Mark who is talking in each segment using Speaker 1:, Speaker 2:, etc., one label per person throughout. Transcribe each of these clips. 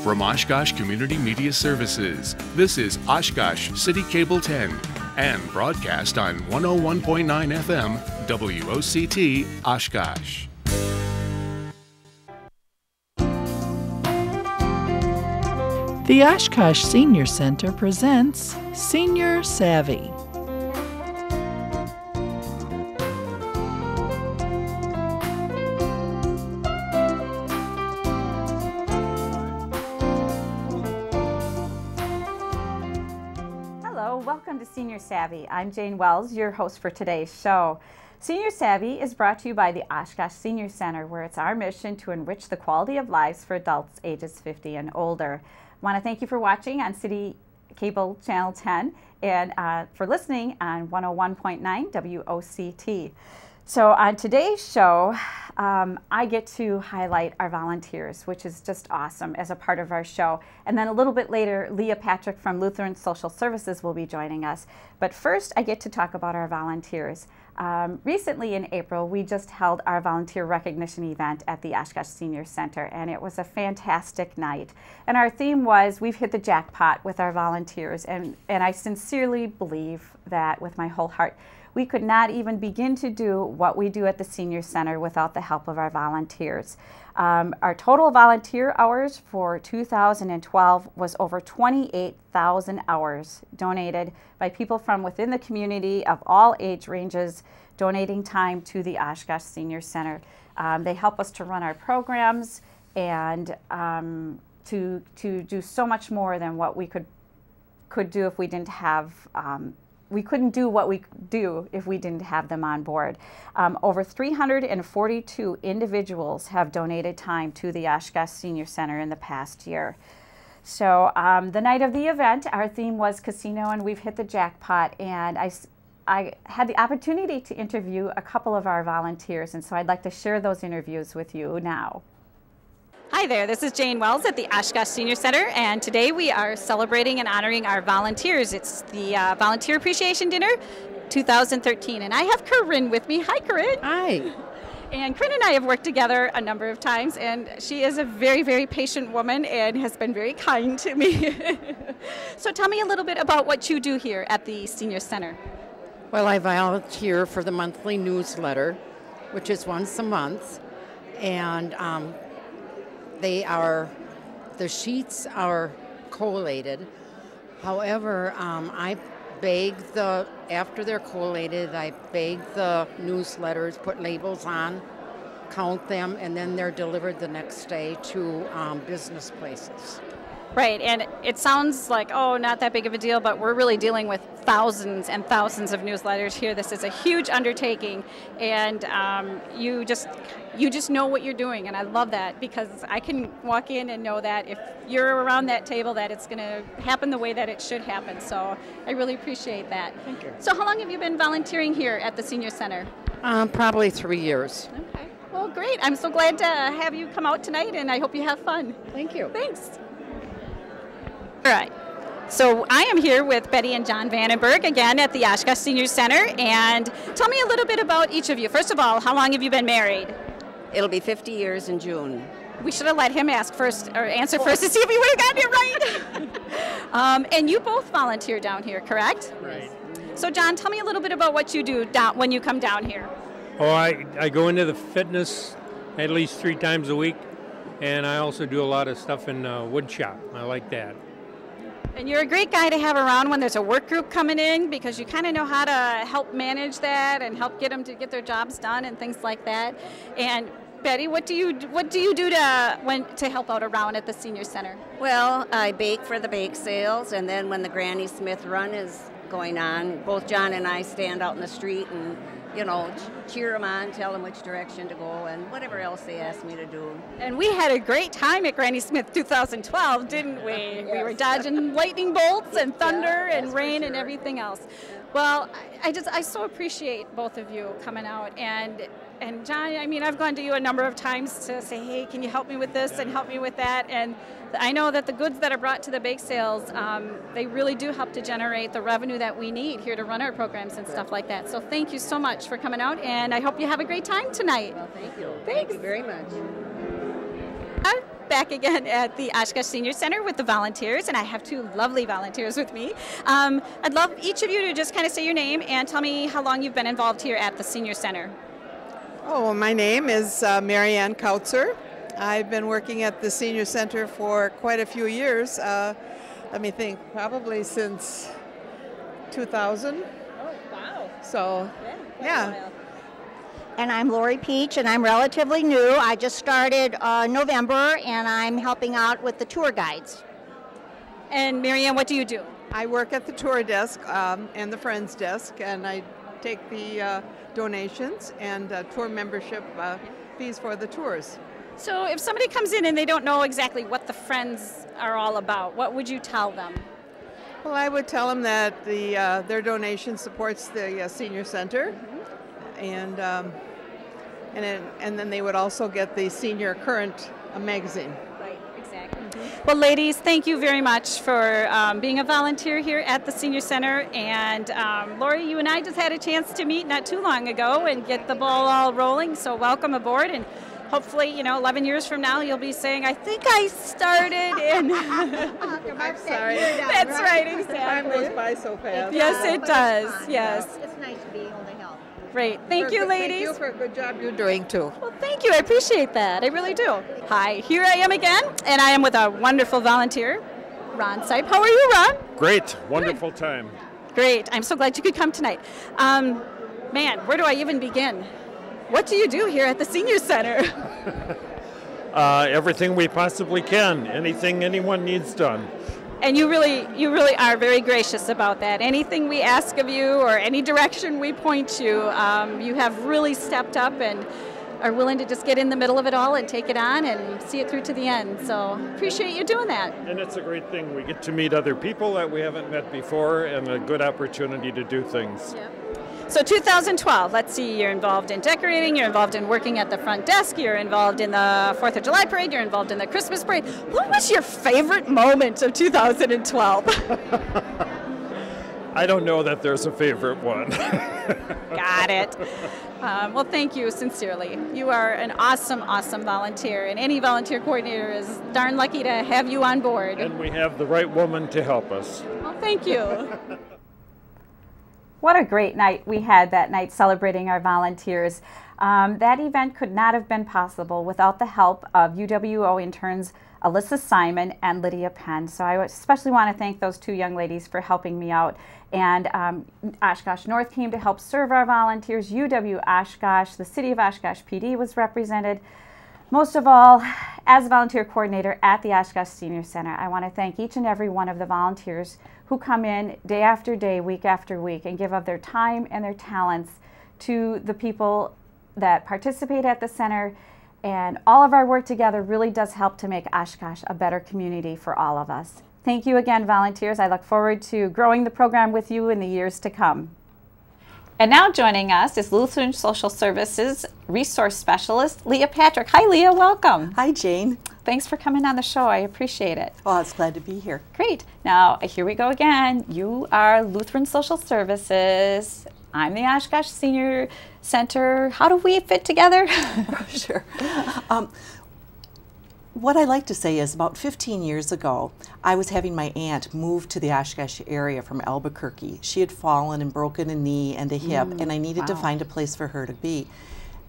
Speaker 1: From Oshkosh Community Media Services, this is Oshkosh City Cable 10 and broadcast on 101.9 FM WOCT Oshkosh.
Speaker 2: The Oshkosh Senior Center presents Senior Savvy.
Speaker 3: Welcome to Senior Savvy. I'm Jane Wells, your host for today's show. Senior Savvy is brought to you by the Oshkosh Senior Center, where it's our mission to enrich the quality of lives for adults ages 50 and older. I want to thank you for watching on City Cable Channel 10 and for listening on 101.9 WOCT. So on today's show, I get to highlight our volunteers, which is just awesome as a part of our show. And then a little bit later, Leah Patrick from Lutheran Social Services will be joining us. But first, I get to talk about our volunteers. Recently in April, we just held our volunteer recognition event at the Oshkosh Senior Center, and it was a fantastic night. And our theme was, we've hit the jackpot with our volunteers, and I sincerely believe that with my whole heart. We could not even begin to do what we do at the Senior Center without the help of our volunteers. Our total volunteer hours for 2012 was over 28,000 hours donated by people from within the community of all age ranges, donating time to the Oshkosh Senior Center. They help us to run our programs and to do so much more than what we could do if we didn't have we couldn't do what we do if we didn't have them on board. Over 342 individuals have donated time to the Oshkosh Senior Center in the past year. So the night of the event, our theme was casino, and we've hit the jackpot. And I had the opportunity to interview a couple of our volunteers, and so I'd like to share those interviews with you now. Hi there, this is Jane Wells at the Oshkosh Senior Center, and today we are celebrating and honoring our volunteers. It's the Volunteer Appreciation Dinner 2013, and I have Corinne with me. Hi, Corinne.
Speaker 4: Hi.
Speaker 3: And Corinne and I have worked together a number of times, and she is a very, very patient woman and has been very kind to me. So tell me a little bit about what you do here at the Senior Center.
Speaker 4: Well, I volunteer for the monthly newsletter, which is once a month, and the sheets are collated. However, after they're collated, I bag the newsletters, put labels on, count them, and then they're delivered the next day to business places.
Speaker 3: Right, and it sounds like, oh, not that big of a deal, but we're really dealing with thousands and thousands of newsletters here. This is a huge undertaking, and you just know what you're doing, and I love that, because I can walk in and know that if you're around that table that it's going to happen the way that it should happen. So I really appreciate that.
Speaker 4: Thank you.
Speaker 3: So how long have you been volunteering here at the Senior Center?
Speaker 4: Probably 3 years.
Speaker 3: Okay, well, great. I'm so glad to have you come out tonight, and I hope you have fun.
Speaker 4: Thank you.
Speaker 3: Thanks. All right, so I am here with Betty and John Vandenberg again at the Oshkosh Senior Center, and tell me a little bit about each of you. First of all, how long have you been married?
Speaker 5: It'll be 50 years in June.
Speaker 3: We should have let him answer first to see if he would have gotten it right. And you both volunteer down here, correct?
Speaker 6: Right.
Speaker 3: So John, tell me a little bit about what you do when you come down here.
Speaker 6: Oh, I go into the fitness at least 3 times a week, and I also do a lot of stuff in wood shop. I like that.
Speaker 3: And you're a great guy to have around when there's a work group coming in, because you kind of know how to help manage that and help get them to get their jobs done and things like that. And Betty, what do you do to help out around at the Senior Center?
Speaker 5: Well, I bake for the bake sales, and then when the Granny Smith run is going on, both John and I stand out in the street and, cheer them on, tell them which direction to go, and whatever else they ask me to do.
Speaker 3: And we had a great time at Granny Smith 2012, didn't we?
Speaker 5: Yes.
Speaker 3: We were dodging lightning bolts and thunder and rain and everything else. Well, I so appreciate both of you coming out, and John, I mean, I've gone to you a number of times to say, hey, can you help me with this and help me with that? And I know that the goods that are brought to the bake sales, they really do help to generate the revenue that we need here to run our programs and stuff like that. So thank you so much for coming out, and I hope you have a great time tonight.
Speaker 5: Well, thank you.
Speaker 3: Thanks.
Speaker 5: Thank you very much.
Speaker 3: back again at the Oshkosh Senior Center with the volunteers, and I have two lovely volunteers with me. I'd love each of you to just kind of say your name and tell me how long you've been involved here at the Senior Center.
Speaker 7: Oh, my name is Marianne Kautzer. I've been working at the Senior Center for quite a few years. Let me think, probably since 2000.
Speaker 3: Oh, wow.
Speaker 7: So, yeah.
Speaker 8: And I'm Lori Peach, and I'm relatively new. I just started November, and I'm helping out with the tour guides.
Speaker 3: And Marianne, what do you do?
Speaker 7: I work at the tour desk and the friends desk, and I take the donations and tour membership fees for the tours.
Speaker 3: So if somebody comes in and they don't know exactly what the Friends are all about, what would you tell them?
Speaker 7: Well, I would tell them that their donation supports the Senior Center, and then they would also get the Senior Current magazine.
Speaker 3: Right, exactly. Well, ladies, thank you very much for being a volunteer here at the Senior Center. And Lori, you and I just had a chance to meet not too long ago and get the ball all rolling. So welcome aboard, and hopefully, 11 years from now, you'll be saying, I think I started in...
Speaker 7: I'm sorry.
Speaker 3: That's right, exactly.
Speaker 7: Time goes by so fast.
Speaker 3: Yes, it does. Yes.
Speaker 8: It's nice to be able to help.
Speaker 3: Great. Thank you, ladies.
Speaker 7: Thank you for a good job you're doing, too.
Speaker 3: Well, thank you. I appreciate that. I really do. Hi, here I am again, and I am with a wonderful volunteer, Ron Sipe. How are you, Ron?
Speaker 9: Great. Wonderful time.
Speaker 3: Great. I'm so glad you could come tonight. Man, where do I even begin? What do you do here at the Senior Center?
Speaker 9: Everything we possibly can. Anything anyone needs done.
Speaker 3: And you really are very gracious about that. Anything we ask of you or any direction we point you, you have really stepped up and are willing to just get in the middle of it all and take it on and see it through to the end. So appreciate you doing that.
Speaker 9: And it's a great thing. We get to meet other people that we haven't met before, and a good opportunity to do things.
Speaker 3: Yep. So 2012, let's see, you're involved in decorating, you're involved in working at the front desk, you're involved in the 4th of July parade, you're involved in the Christmas parade. What was your favorite moment of 2012?
Speaker 9: I don't know that there's a favorite one.
Speaker 3: Got it. Well, thank you sincerely. You are an awesome, awesome volunteer, and any volunteer coordinator is darn lucky to have you on board.
Speaker 9: And we have the right woman to help us.
Speaker 3: Well, thank you.
Speaker 10: What a great night we had that night celebrating our volunteers. That event could not have been possible without the help of UWO interns Alyssa Simon and Lydia Penn. So I especially want to thank those two young ladies for helping me out. And Oshkosh North came to help serve our volunteers. UW Oshkosh, the City of Oshkosh PD was represented. Most of all, as a volunteer coordinator at the Oshkosh Senior Center, I want to thank each and every one of the volunteers who come in day after day, week after week, and give of their time and their talents to the people that participate at the center. And all of our work together really does help to make Oshkosh a better community for all of us. Thank you again, volunteers. I look forward to growing the program with you in the years to come. And now joining us is Lutheran Social Services Resource Specialist, Leah Patrick. Hi, Leah. Welcome.
Speaker 11: Hi, Jane.
Speaker 10: Thanks for coming on the show. I appreciate it.
Speaker 11: Well, I was glad to be here.
Speaker 10: Great. Now, here we go again. You are Lutheran Social Services. I'm the Oshkosh Senior Center. How do we fit together?
Speaker 11: Sure. What I like to say is about 15 years ago, I was having my aunt move to the Oshkosh area from Albuquerque. She had fallen and broken a knee and a hip, and I needed to find a place for her to be.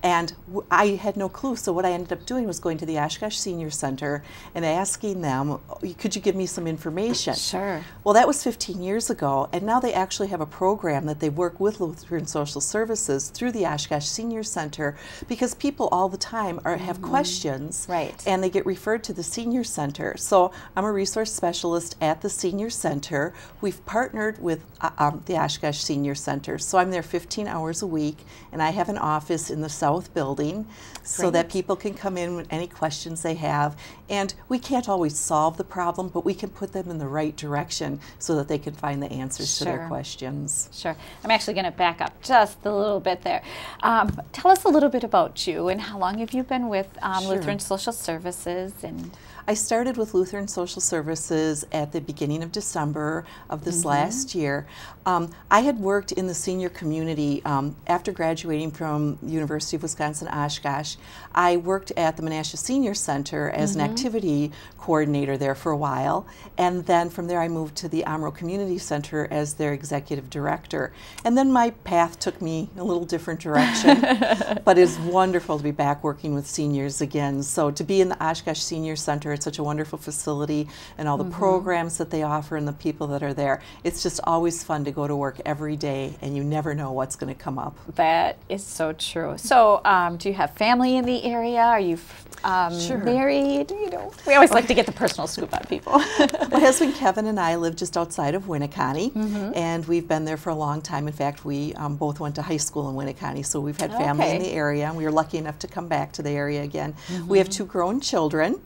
Speaker 11: And I had no clue, so what I ended up doing was going to the Oshkosh Senior Center and asking them, could you give me some information?
Speaker 10: Sure.
Speaker 11: Well, that was 15 years ago, and now they actually have a program that they work with Lutheran Social Services through the Oshkosh Senior Center, because people all the time have questions,
Speaker 10: right,
Speaker 11: and they get referred to the Senior Center. So I'm a resource specialist at the Senior Center. We've partnered with the Oshkosh Senior Center, so I'm there 15 hours a week, and I have an office in the South Building so that people can come in with any questions they have. And we can't always solve the problem, but we can put them in the right direction so that they can find the answers to their questions.
Speaker 10: Sure. I'm actually going to back up just a little bit there. Tell us a little bit about you and how long have you been with Lutheran Social Services? And
Speaker 11: I started with Lutheran Social Services at the beginning of December of this last year. I had worked in the senior community after graduating from University of Wisconsin-Oshkosh. I worked at the Menasha Senior Center as an activity coordinator there for a while, and then from there I moved to the Amro Community Center as their executive director. And then my path took me a little different direction, but it's wonderful to be back working with seniors again. So to be in the Oshkosh Senior Center, it's such a wonderful facility, and all the programs that they offer and the people that are there. It's just always fun to go to work every day, and you never know what's going to come up.
Speaker 10: That is so true. So do you have family in the area? Are you married? You know, we always like to get the personal scoop on people.
Speaker 11: My husband Kevin and I live just outside of Winneconne, and we've been there for a long time. In fact, we both went to high school in Winneconne, so we've had family in the area, and we were lucky enough to come back to the area again. We have 2 grown children,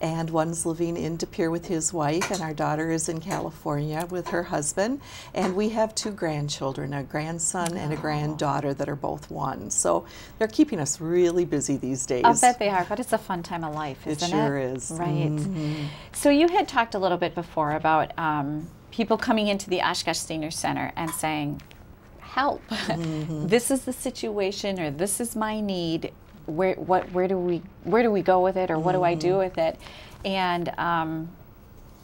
Speaker 11: and one's living in De Pere with his wife, and our daughter is in California with her husband. And we have 2 grandchildren, a grandson and a granddaughter that are both 1. So they're keeping us really busy these days.
Speaker 10: I'll bet they are, but it's a fun time of life, isn't it?
Speaker 11: It sure is.
Speaker 10: Right. So you had talked a little bit before about people coming into the Oshkosh Senior Center and saying, help, this is the situation, or this is my need. Where do we go with it, or what do I do with it? And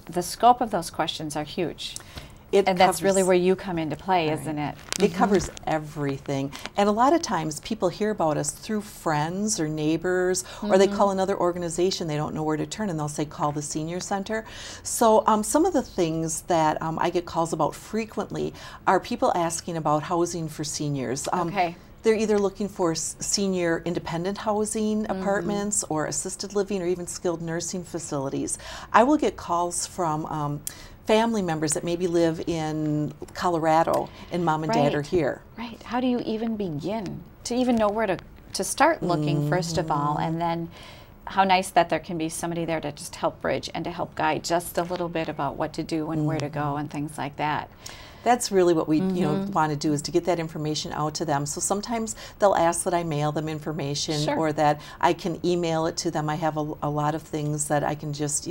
Speaker 10: the scope of those questions are huge. And that's really where you come into play, isn't it?
Speaker 11: It covers everything. And a lot of times people hear about us through friends or neighbors, or they call another organization, they don't know where to turn, and they'll say, call the Senior Center. So some of the things that I get calls about frequently are people asking about housing for seniors. They're either looking for senior independent housing apartments, or assisted living, or even skilled nursing facilities. I will get calls from family members that maybe live in Colorado and mom and dad are here.
Speaker 10: Right. How do you even begin to even know where to start looking, first of all, and then how nice that there can be somebody there to just help bridge and to help guide just a little bit about what to do and where to go and things like that.
Speaker 11: That's really what we want to do, is to get that information out to them. So sometimes they'll ask that I mail them information, or that I can email it to them. I have a lot of things that I can just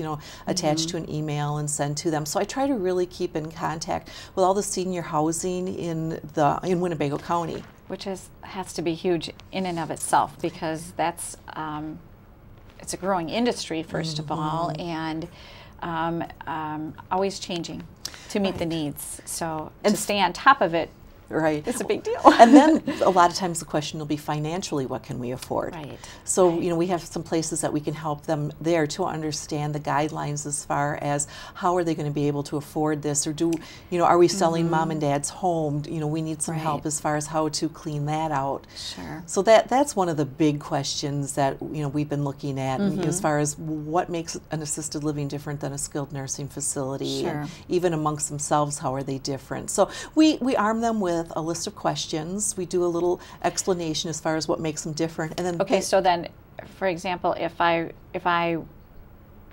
Speaker 11: attach to an email and send to them. So I try to really keep in contact with all the senior housing in Winnebago County,
Speaker 10: which has to be huge in and of itself, because that's it's a growing industry, first of all, and always changing to meet the needs. So to stay on top of it, it's a big deal.
Speaker 11: And then a lot of times the question will be financially, what can we afford? So we have some places that we can help them there to understand the guidelines as far as how are they going to be able to afford this, or are we selling mom and dad's home? We need some help as far as how to clean that out. So that's one of the big questions that we've been looking at, as far as what makes an assisted living different than a skilled nursing facility, and even amongst themselves, how are they different? So we arm them with a list of questions. We do a little explanation as far as what makes them different, and then
Speaker 10: so then, for example, if I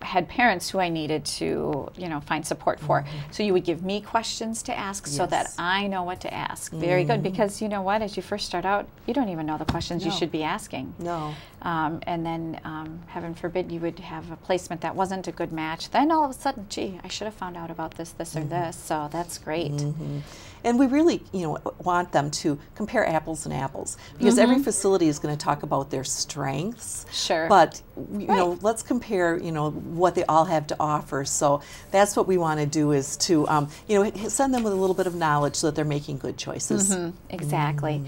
Speaker 10: had parents who I needed to find support for, so you would give me questions to ask so that I know what to ask. Very good, because you know what, as you first start out, you don't even know the questions you should be asking. And then heaven forbid you would have a placement that wasn't a good match. Then all of a sudden, gee, I should have found out about this, or this. So that's great.
Speaker 11: And we really, want them to compare apples and apples, because every facility is going to talk about their strengths. But let's compare, what they all have to offer. So that's what we want to do, is to, send them with a little bit of knowledge so that they're making good choices.
Speaker 10: Exactly.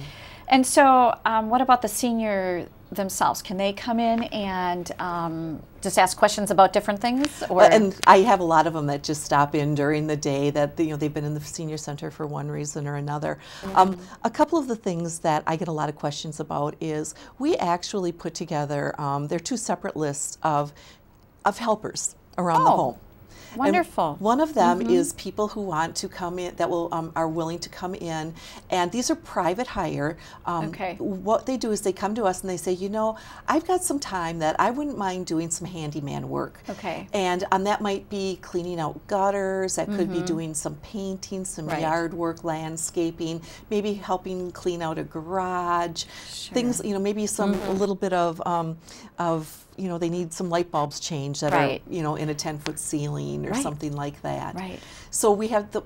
Speaker 10: And so, what about the senior themselves? Can they come in and just ask questions about different things? Or
Speaker 11: and I have a lot of them that just stop in during the day that they've been in the senior center for one reason or another. A couple of the things that I get a lot of questions about is we actually put together, there are 2 separate lists of helpers around the home.
Speaker 10: Wonderful.
Speaker 11: And one of them is people who want to come in, that are willing to come in, and these are private hire. What they do is they come to us and they say, I've got some time that I wouldn't mind doing some handyman work. And that might be cleaning out gutters, that could be doing some painting, some yard work, landscaping, maybe helping clean out a garage, things, maybe a little bit of they need some light bulbs changed that
Speaker 10: Right.
Speaker 11: are, in a 10-foot ceiling or
Speaker 10: Right.
Speaker 11: something like that.
Speaker 10: Right.
Speaker 11: So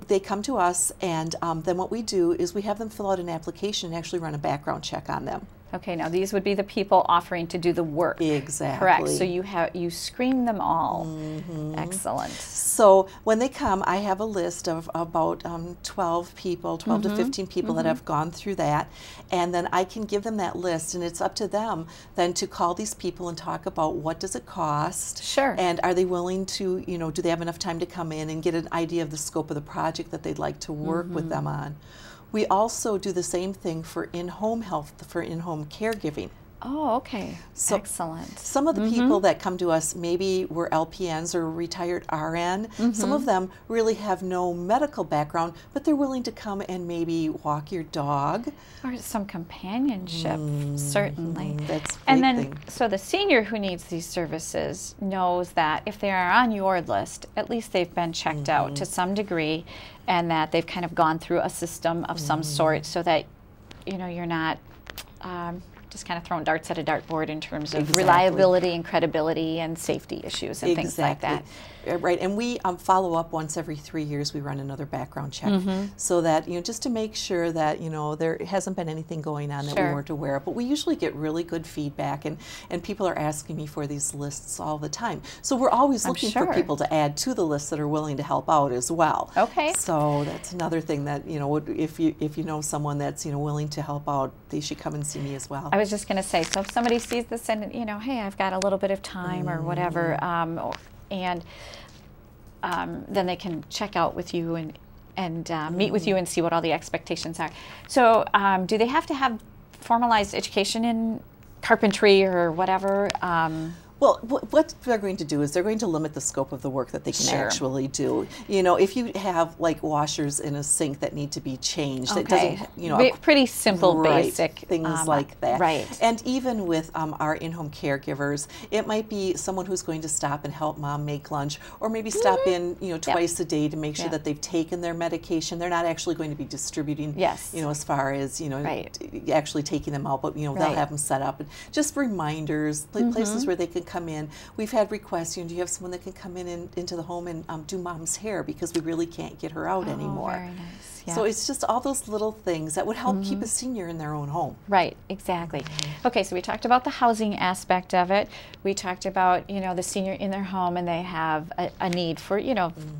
Speaker 11: they come to us, and then what we do is we have them fill out an application and actually run a background check on them.
Speaker 10: Okay, now these would be the people offering to do the work.
Speaker 11: Exactly.
Speaker 10: Correct. So you screen them all. Excellent.
Speaker 11: So when they come, I have a list of about 12 people, 12 to 15 people that have gone through that, and then I can give them that list, and it's up to them then to call these people and talk about what does it cost.
Speaker 10: Sure.
Speaker 11: And are they willing to, do they have enough time to come in and get an idea of the scope of the project that they'd like to work with them on. We also do the same thing for in-home health, for in-home caregiving.
Speaker 10: Oh, okay.
Speaker 11: So
Speaker 10: excellent.
Speaker 11: Some of the people that come to us maybe were LPNs or retired RN. Some of them really have no medical background, but they're willing to come and maybe walk your dog.
Speaker 10: Or some companionship, certainly.
Speaker 11: That's a
Speaker 10: and
Speaker 11: big
Speaker 10: then,
Speaker 11: thing.
Speaker 10: so the senior who needs these services knows that if they are on your list, at least they've been checked out to some degree, and that they've kind of gone through a system of some sort, so that you're not just kind of throwing darts at a dartboard in terms of reliability and credibility and safety issues and things like that.
Speaker 11: Right, and we follow up once every 3 years. We run another background check so that, just to make sure that, there hasn't been anything going on that we weren't aware of. But we usually get really good feedback, and people are asking me for these lists all the time. So we're always looking for people to add to the list that are willing to help out as well.
Speaker 10: Okay.
Speaker 11: So that's another thing that, if you know someone that's, willing to help out, they should come and see me as well.
Speaker 10: I was just going to say, so if somebody sees this and, hey, I've got a little bit of time or whatever, and then they can check out with you and meet with you and see what all the expectations are. So do they have to have formalized education in carpentry or whatever?
Speaker 11: Well, what they're going to do is they're going to limit the scope of the work that they can actually do. If you have like washers in a sink that need to be changed, it doesn't,
Speaker 10: pretty simple, basic
Speaker 11: things like that.
Speaker 10: Right.
Speaker 11: And even with our in-home caregivers, it might be someone who's going to stop and help mom make lunch, or maybe stop in, twice a day to make sure that they've taken their medication. They're not actually going to be distributing, as far as actually taking them out, but they'll have them set up and just reminders, places where they can come in. We've had requests, do you have someone that can come in into the home and do mom's hair because we really can't get her out anymore.
Speaker 10: Very nice. Yeah.
Speaker 11: So it's just all those little things that would help keep a senior in their own home.
Speaker 10: Right, exactly. Okay, so we talked about the housing aspect of it. We talked about, the senior in their home and they have a need for,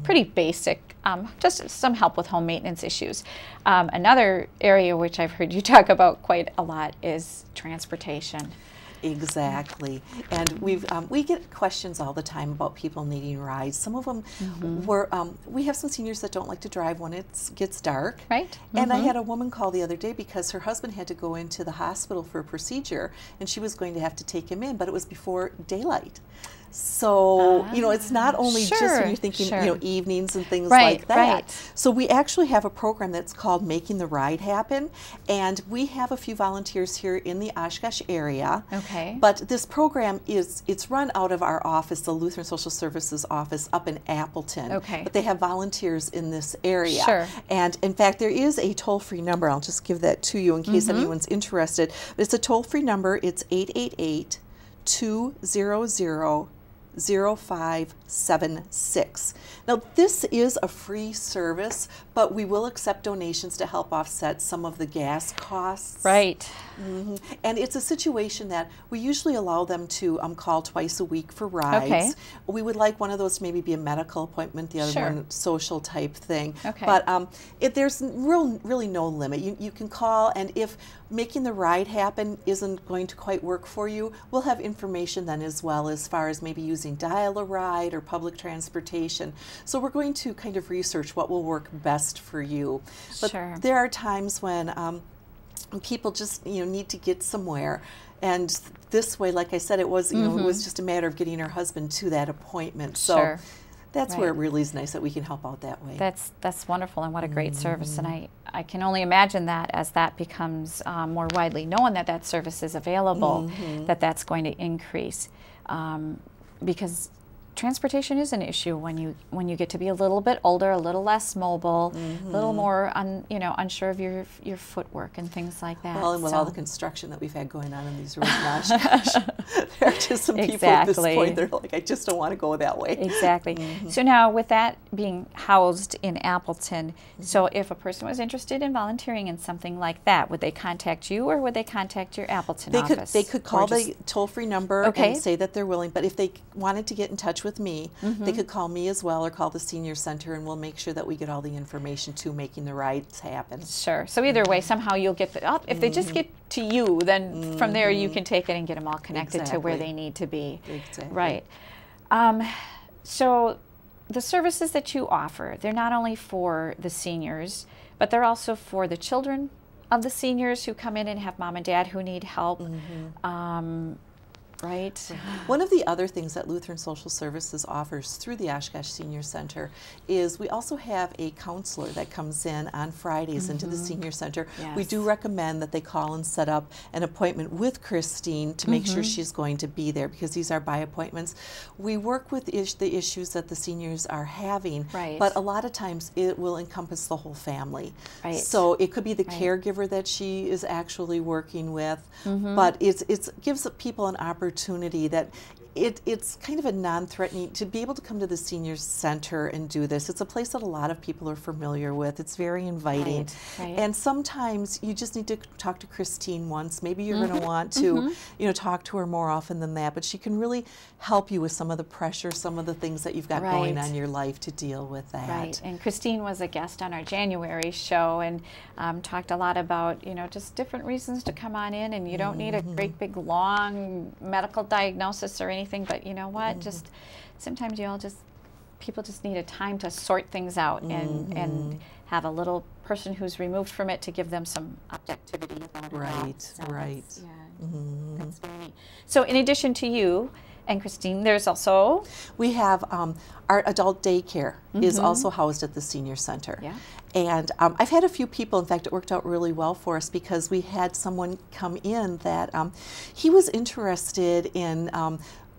Speaker 10: pretty basic, just some help with home maintenance issues. Another area which I've heard you talk about quite a lot is transportation.
Speaker 11: Exactly, and we get questions all the time about people needing rides. Some of them we have some seniors that don't like to drive when it gets dark.
Speaker 10: Right.
Speaker 11: And I had a woman call the other day because her husband had to go into the hospital for a procedure, and she was going to have to take him in, but it was before daylight. So, it's not only just when you're thinking, evenings and things like that.
Speaker 10: Right.
Speaker 11: So we actually have a program that's called Making the Ride Happen, and we have a few volunteers here in the Oshkosh area.
Speaker 10: Okay.
Speaker 11: But this program it's run out of our office, the Lutheran Social Services office up in Appleton.
Speaker 10: Okay.
Speaker 11: But they have volunteers in this area.
Speaker 10: Sure.
Speaker 11: And in fact, there is a toll-free number. I'll just give that to you in case anyone's interested. It's a toll-free number. It's 888-200-0576. Now, this is a free service, but we will accept donations to help offset some of the gas costs.
Speaker 10: Right.
Speaker 11: And it's a situation that we usually allow them to call twice a week for rides.
Speaker 10: Okay.
Speaker 11: We would like one of those to maybe be a medical appointment, the other one social type thing.
Speaker 10: Okay.
Speaker 11: But there's really no limit. You can call, and if making the ride happen isn't going to quite work for you, we'll have information then as well as far as maybe using Dial-A-Ride or public transportation. So we're going to kind of research what will work best for you. But there are times when people just need to get somewhere, and this way, like I said, it was it was just a matter of getting her husband to that appointment. So that's where it really is nice that we can help out that way.
Speaker 10: That's wonderful, and what a great service. And I can only imagine that as that becomes more widely known that service is available, that's going to increase, because transportation is an issue when you get to be a little bit older, a little less mobile, a little more unsure of your footwork and things like that.
Speaker 11: Well, and with all the construction that we've had going on in these roads, gosh, there are just some people at this point, they're like, I just don't want to go that way.
Speaker 10: Exactly. So now with that being housed in Appleton, so if a person was interested in volunteering in something like that, would they contact you or would they contact your Appleton office?
Speaker 11: They could call the toll-free number and say that they're willing, but if they wanted to get in touch with me, they could call me as well or call the senior center, and we'll make sure that we get all the information to making the rides happen.
Speaker 10: Sure. So either way, somehow you'll get if they just get to you, then from there you can take it and get them all connected to where they need to be.
Speaker 11: Exactly.
Speaker 10: Right. So the services that you offer, they're not only for the seniors, but they're also for the children of the seniors who come in and have mom and dad who need help. Right.
Speaker 11: One of the other things that Lutheran Social Services offers through the Oshkosh Senior Center is we also have a counselor that comes in on Fridays into the Senior Center.
Speaker 10: Yes.
Speaker 11: We do recommend that they call and set up an appointment with Christine to make sure she's going to be there, because these are by appointments. We work with the issues that the seniors are having, but a lot of times it will encompass the whole family.
Speaker 10: Right.
Speaker 11: So it could be the caregiver that she is actually working with, but it gives people an opportunity that it's kind of a non-threatening to be able to come to the senior center and do this. It's a place that a lot of people are familiar with. It's very inviting. And sometimes you just need to talk to Christine once. Maybe you're going to want to talk to her more often than that, but she can really help you with some of the pressure, some of the things that you've got going on in your life to deal with that.
Speaker 10: Right. And Christine was a guest on our January show and talked a lot about, just different reasons to come on in, and you don't need a great big long medical diagnosis or anything, but you know what, just sometimes people just need a time to sort things out and have a little person who's removed from it to give them some objectivity about it.
Speaker 11: Right.
Speaker 10: So
Speaker 11: Right.
Speaker 10: That's very neat. So in addition to you and Christine, there's also?
Speaker 11: We have our adult daycare is also housed at the senior center.
Speaker 10: Yeah.
Speaker 11: And I've had a few people, in fact, it worked out really well for us, because we had someone come in that he was interested in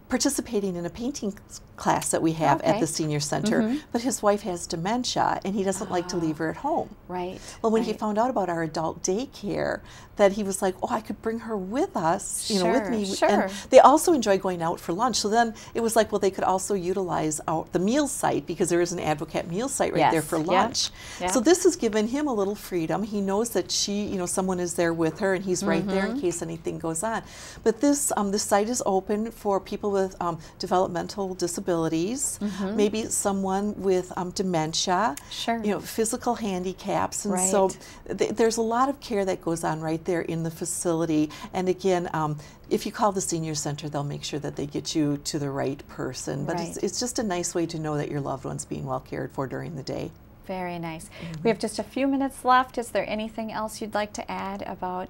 Speaker 11: participating in a painting class that we have at the senior center, but his wife has dementia and he doesn't like to leave her at home.
Speaker 10: Right.
Speaker 11: Well, when he found out about our adult daycare, that he was like, oh, I could bring her with us, with me. And they also enjoy going out for lunch. So then it was like, well, they could also utilize the meal site, because there is an Advocate meal site right there for lunch. So this has given him a little freedom. He knows that someone is there with her, and he's right there in case anything goes on. But this site is open for people with developmental disabilities, maybe someone with dementia, physical handicaps, and so there's a lot of care that goes on right there in the facility. And again, if you call the senior center, they'll make sure that they get you to the right person. But it's just a nice way to know that your loved one's being well cared for during the day.
Speaker 10: Very nice. We have just a few minutes left. Is there anything else you'd like to add about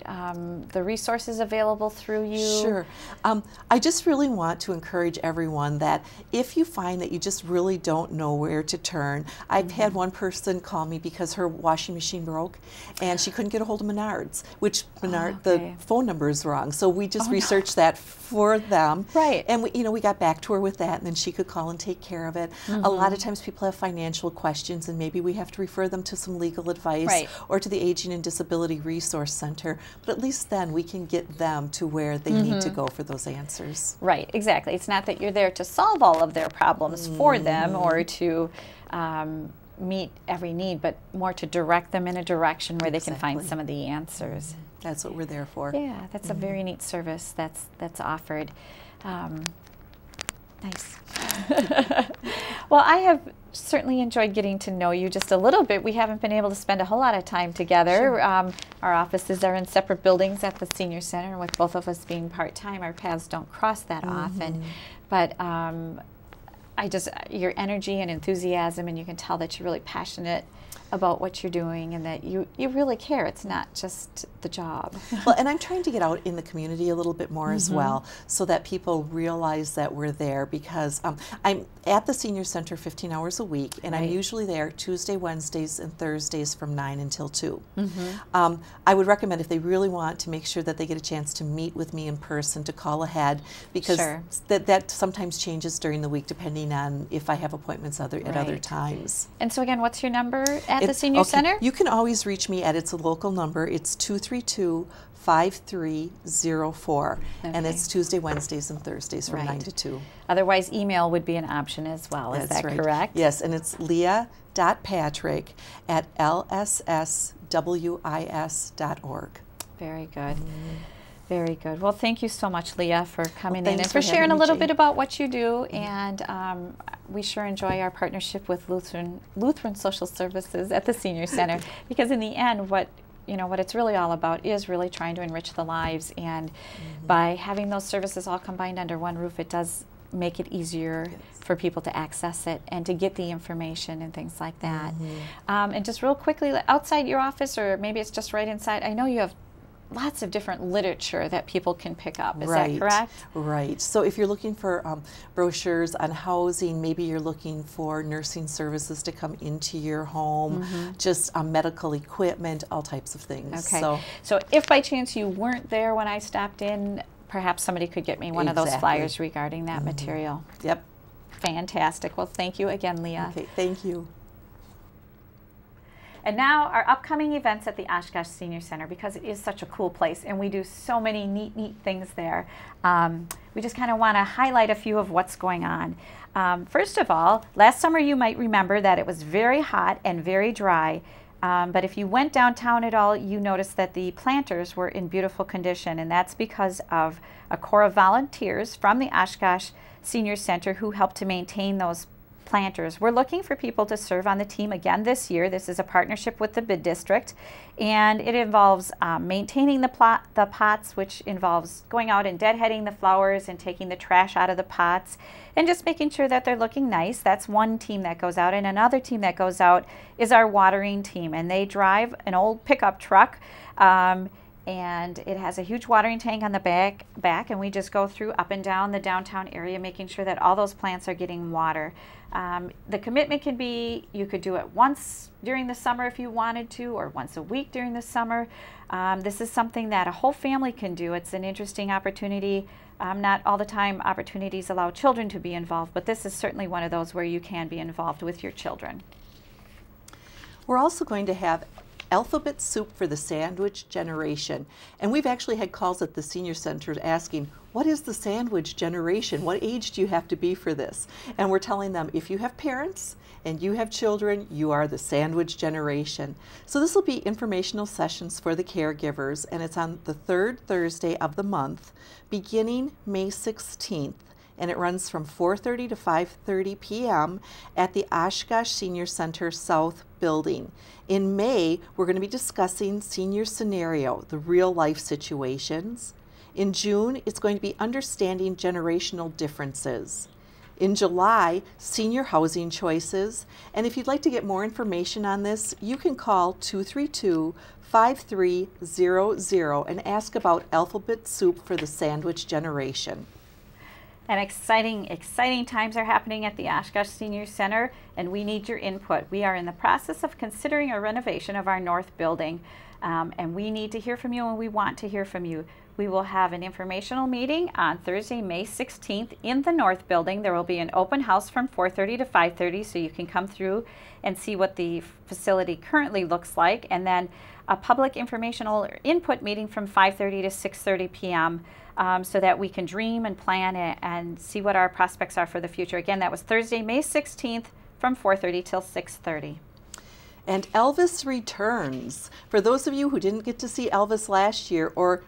Speaker 10: the resources available through you?
Speaker 11: Sure. I just really want to encourage everyone that if you find that you just really don't know where to turn, I've had one person call me because her washing machine broke and she couldn't get a hold of Menards, which the phone number is wrong. So we just researched that for them.
Speaker 10: Right.
Speaker 11: And we got back to her with that, and then she could call and take care of it. A lot of times people have financial questions, and maybe we have to refer them to some legal advice or to the Aging and Disability Resource Center, but at least then we can get them to where they need to go for those answers.
Speaker 10: Right, exactly. It's not that you're there to solve all of their problems for them or to meet every need, but more to direct them in a direction where they can find some of the answers.
Speaker 11: That's what we're there for.
Speaker 10: Yeah, that's a very neat service that's offered. Nice. Well, I have certainly enjoyed getting to know you just a little bit. We haven't been able to spend a whole lot of time together. Our offices are in separate buildings at the senior center, and with both of us being part-time, our paths don't cross that often. But your energy and enthusiasm, and you can tell that you're really passionate about what you're doing and that you really care. It's not just the job.
Speaker 11: Well, and I'm trying to get out in the community a little bit more as well, so that people realize that we're there, because I'm at the senior center 15 hours a week, and I'm usually there Tuesday, Wednesdays, and Thursdays from 9 until 2. I would recommend, if they really want to make sure that they get a chance to meet with me in person, to call ahead, because that sometimes changes during the week depending depending on if I have appointments at other times.
Speaker 10: And so again, what's your number at the Senior Center?
Speaker 11: You can always reach me at its local number. It's 232-5304. And it's Tuesday, Wednesdays, and Thursdays from 9 to 2.
Speaker 10: Otherwise, email would be an option as well. Is that correct?
Speaker 11: Yes, and it's leah.patrick@lsswis.org.
Speaker 10: Very good. Very good. Well, thank you so much, Leah, for coming in and for sharing a little bit about what you do. And we sure enjoy our partnership with Lutheran Social Services at the Senior Center, because in the end, what it's really all about is really trying to enrich the lives. And by having those services all combined under one roof, it does make it easier for people to access it and to get the information and things like that. And just real quickly, outside your office, or maybe it's just right inside, I know you have lots of different literature that people can pick up. Is that correct?
Speaker 11: Right. So if you're looking for brochures on housing, maybe you're looking for nursing services to come into your home, just medical equipment, all types of things.
Speaker 10: Okay. So if by chance you weren't there when I stopped in, perhaps somebody could get me one of those flyers regarding that material.
Speaker 11: Yep.
Speaker 10: Fantastic. Well, thank you again, Leah.
Speaker 11: Okay, thank you.
Speaker 10: And now our upcoming events at the Oshkosh Senior Center, because it is such a cool place and we do so many neat things there. We just kind of want to highlight a few of what's going on. First of all, last summer you might remember that it was very hot and very dry. But if you went downtown at all, you noticed that the planters were in beautiful condition, and that's because of a corps of volunteers from the Oshkosh Senior Center who helped to maintain those planters. We're looking for people to serve on the team again this year. This is a partnership with the bid district, and it involves maintaining the pots, which involves going out and deadheading the flowers and taking the trash out of the pots and just making sure that they're looking nice. That's one team that goes out, and another team that goes out is our watering team, and they drive an old pickup truck, and it has a huge watering tank on the back, and we just go through up and down the downtown area making sure that all those plants are getting water. The commitment can be, you could do it once during the summer if you wanted to, or once a week during the summer. This is something that a whole family can do. It's an interesting opportunity. Not all the time opportunities allow children to be involved, but this is certainly one of those where you can be involved with your children.
Speaker 11: We're also going to have alphabet soup for the sandwich generation. And we've actually had calls at the Senior Center asking, what is the sandwich generation? What age do you have to be for this? And we're telling them, if you have parents and you have children, you are the sandwich generation. So this will be informational sessions for the caregivers, and it's on the third Thursday of the month, beginning May 16th. And it runs from 4:30 to 5:30 p.m. at the Oshkosh Senior Center South Building. In May, we're going to be discussing senior scenario, the real life situations. In June, it's going to be understanding generational differences. In July, senior housing choices. And if you'd like to get more information on this, you can call 232-5300 and ask about alphabet soup for the sandwich generation.
Speaker 10: And exciting times are happening at the Oshkosh Senior Center, and we need your input. We are in the process of considering a renovation of our north building, and we need to hear from you, and we want to hear from you. We will have an informational meeting on Thursday, May 16th in the north building. There will be an open house from 4:30 to 5:30, so you can come through and see what the facility currently looks like, and then a public informational input meeting from 5:30 to 6:30 p.m. So that we can dream and plan and see what our prospects are for the future. Again, that was Thursday, May 16th from 4:30 till 6:30.
Speaker 11: And Elvis returns. For those of you who didn't get to see Elvis last year or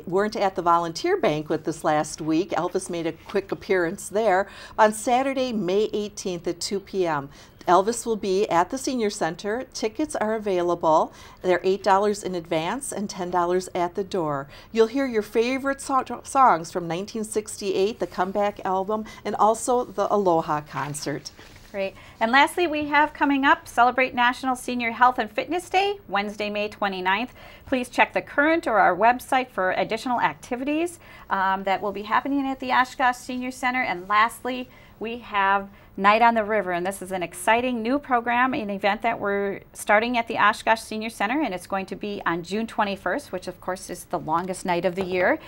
Speaker 11: weren't at the volunteer banquet this last week, Elvis made a quick appearance there. On Saturday, May 18th at 2 p.m. Elvis will be at the Senior Center. Tickets are available. They're $8 in advance and $10 at the door. You'll hear your favorite songs from 1968, the comeback album, and also the Aloha concert.
Speaker 10: Great. And lastly, we have coming up, celebrate National Senior Health and Fitness Day, Wednesday, May 29th. Please check the Current or our website for additional activities that will be happening at the Oshkosh Senior Center. And lastly, we have Night on the River, and this is an exciting new program, an event that we're starting at the Oshkosh Senior Center, and it's going to be on June 21st, which of course is the longest night of the year.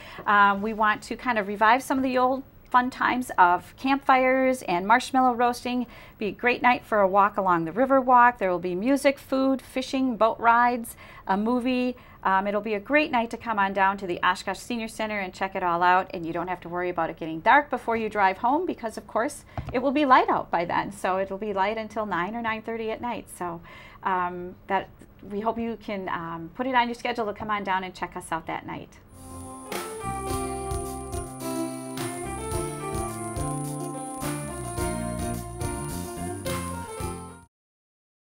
Speaker 10: We want to kind of revive some of the old fun times of campfires and marshmallow roasting. Be a great night for a walk along the river walk. There will be music, food, fishing, boat rides, a movie. It'll be a great night to come on down to the Oshkosh Senior Center and check it all out, and you don't have to worry about it getting dark before you drive home because, of course, it will be light out by then. So it'll be light until 9 or 9:30 at night. So that we hope you can put it on your schedule to come on down and check us out that night.